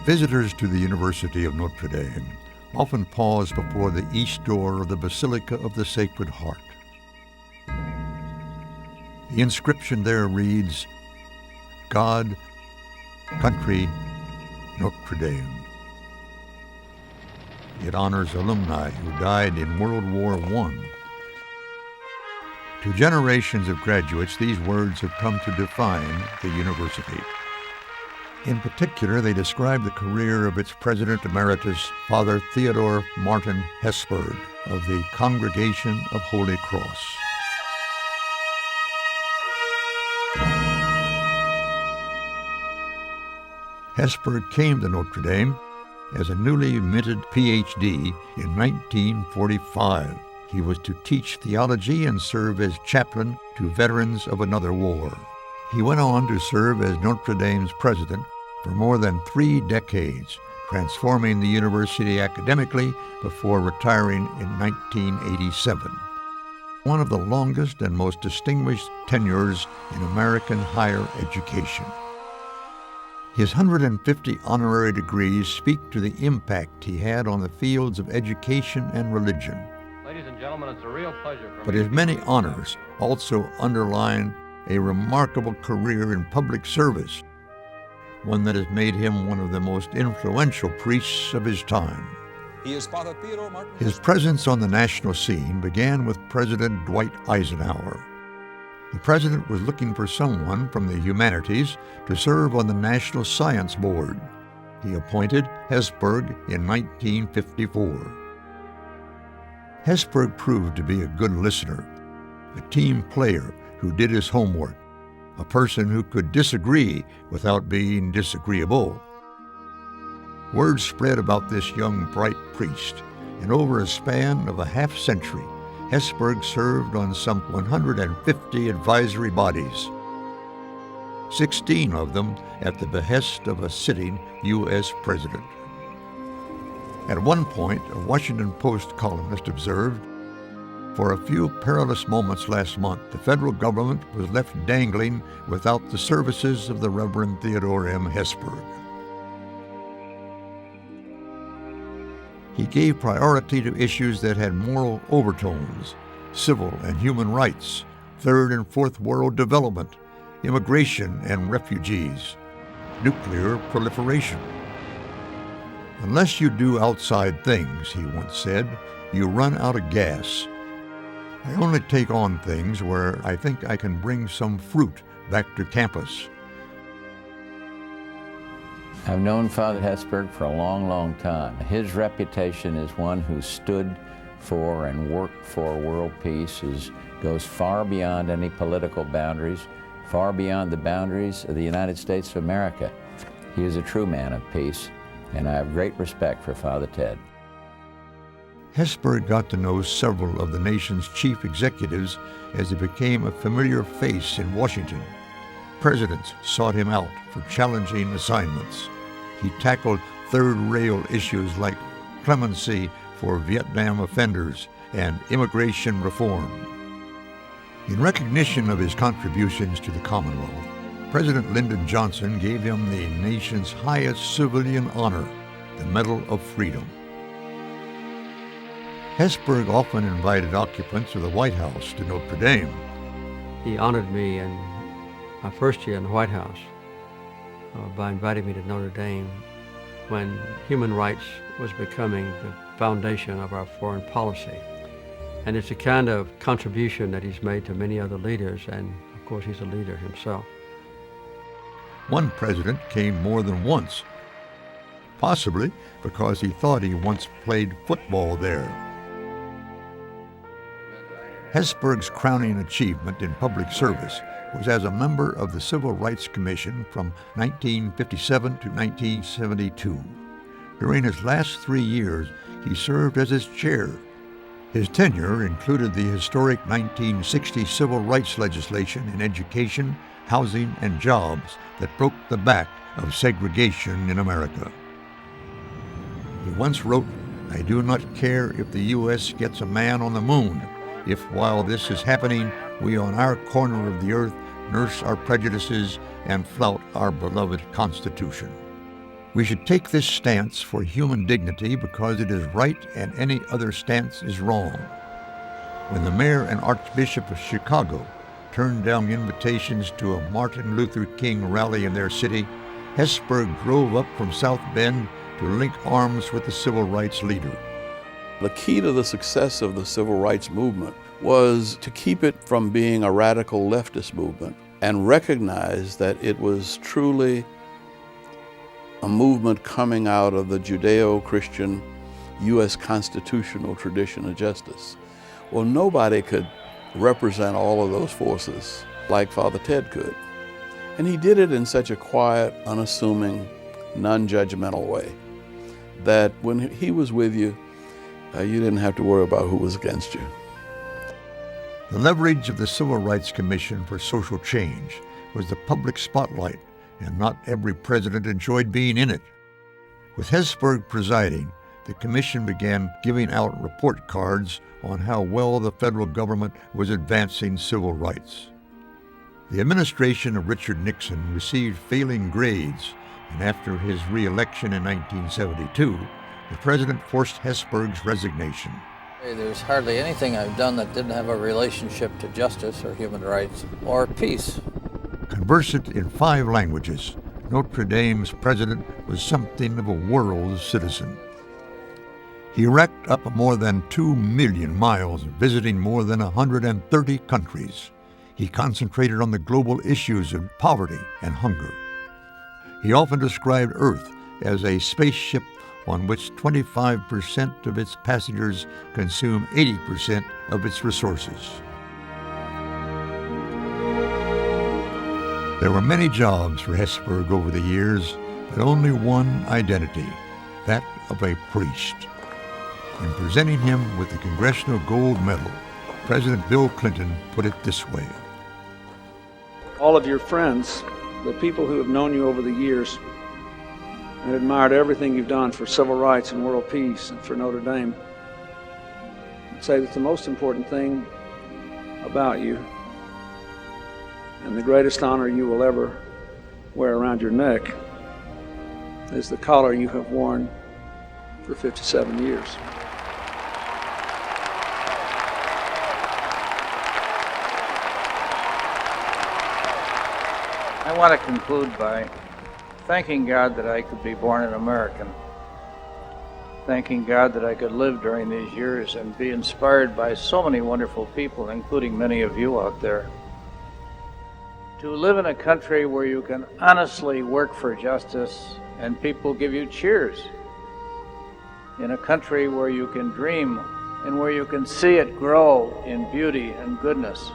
Visitors to the University of Notre Dame often pause before the east door of the Basilica of the Sacred Heart. The inscription there reads, God, Country, Notre Dame. It honors alumni who died in World War I. To generations of graduates, these words have come to define the university. In particular, they describe the career of its President Emeritus, Father Theodore Martin Hesburgh of the Congregation of Holy Cross. Hesburgh came to Notre Dame as a newly minted Ph.D. in 1945. He was to teach theology and serve as chaplain to veterans of another war. He went on to serve as Notre Dame's president for more than 3 decades, transforming the university academically before retiring in 1987. One of the longest and most distinguished tenures in American higher education. His 150 honorary degrees speak to the impact he had on the fields of education and religion. Ladies and gentlemen, it's a real pleasure for me. But his many honors also underline a remarkable career in public service, one that has made him one of the most influential priests of his time. He is Father Theodore Martin. His presence on the national scene began with President Dwight Eisenhower. The president was looking for someone from the humanities to serve on the National Science Board. He appointed Hesburgh in 1954. Hesburgh proved to be a good listener, a team player who did his homework, a person who could disagree without being disagreeable. Word spread about this young, bright priest, and over a span of a half-century, Hesburgh served on some 150 advisory bodies, 16 of them at the behest of a sitting U.S. president. At one point, a Washington Post columnist observed, "For a few perilous moments last month, the federal government was left dangling without the services of the Reverend Theodore M. Hesburgh." He gave priority to issues that had moral overtones: civil and human rights, third and fourth world development, immigration and refugees, nuclear proliferation. "Unless you do outside things," he once said, "you run out of gas. I only take on things where I think I can bring some fruit back to campus." I've known Father Hesburgh for a long, long time. His reputation as one who stood for and worked for world peace goes far beyond any political boundaries, far beyond the boundaries of the United States of America. He is a true man of peace, and I have great respect for Father Ted. Hesburgh got to know several of the nation's chief executives as he became a familiar face in Washington. Presidents sought him out for challenging assignments. He tackled third-rail issues like clemency for Vietnam offenders and immigration reform. In recognition of his contributions to the Commonwealth, President Lyndon Johnson gave him the nation's highest civilian honor, the Medal of Freedom. Hesburgh often invited occupants of the White House to Notre Dame. He honored me in my first year in the White House by inviting me to Notre Dame when human rights was becoming the foundation of our foreign policy. And it's a kind of contribution that he's made to many other leaders, and of course he's a leader himself. One president came more than once, possibly because he thought he once played football there. Hesburgh's crowning achievement in public service was as a member of the Civil Rights Commission from 1957 to 1972. During his last 3 years, he served as its chair. His tenure included the historic 1960 civil rights legislation in education, housing, and jobs that broke the back of segregation in America. He once wrote, "I do not care if the U.S. gets a man on the moon, if while this is happening, we on our corner of the earth nurse our prejudices and flout our beloved Constitution." We should take this stance for human dignity because it is right and any other stance is wrong. When the mayor and Archbishop of Chicago turned down invitations to a Martin Luther King rally in their city, Hesburgh drove up from South Bend to link arms with the civil rights leader. The key to the success of the civil rights movement was to keep it from being a radical leftist movement and recognize that it was truly a movement coming out of the Judeo-Christian U.S. constitutional tradition of justice. Well, nobody could represent all of those forces like Father Ted could. And he did it in such a quiet, unassuming, non-judgmental way that when he was with you, you didn't have to worry about who was against you. The leverage of the Civil Rights Commission for social change was the public spotlight, and not every president enjoyed being in it. With Hesburgh presiding, the commission began giving out report cards on how well the federal government was advancing civil rights. The administration of Richard Nixon received failing grades, and after his re-election in 1972, the president forced Hesburgh's resignation. There's hardly anything I've done that didn't have a relationship to justice or human rights or peace. Conversant in 5 languages, Notre Dame's president was something of a world citizen. He racked up more than 2 million miles, visiting more than 130 countries. He concentrated on the global issues of poverty and hunger. He often described Earth as a spaceship on which 25% of its passengers consume 80% of its resources. There were many jobs for Hesburgh over the years, but only one identity, that of a priest. In presenting him with the Congressional Gold Medal, President Bill Clinton put it this way. All of your friends, the people who have known you over the years and admired everything you've done for civil rights and world peace and for Notre Dame, say that the most important thing about you and the greatest honor you will ever wear around your neck is the collar you have worn for 57 years. I want to conclude by thanking God that I could be born an American, thanking God that I could live during these years and be inspired by so many wonderful people, including many of you out there. To live in a country where you can honestly work for justice and people give you cheers. In a country where you can dream and where you can see it grow in beauty and goodness.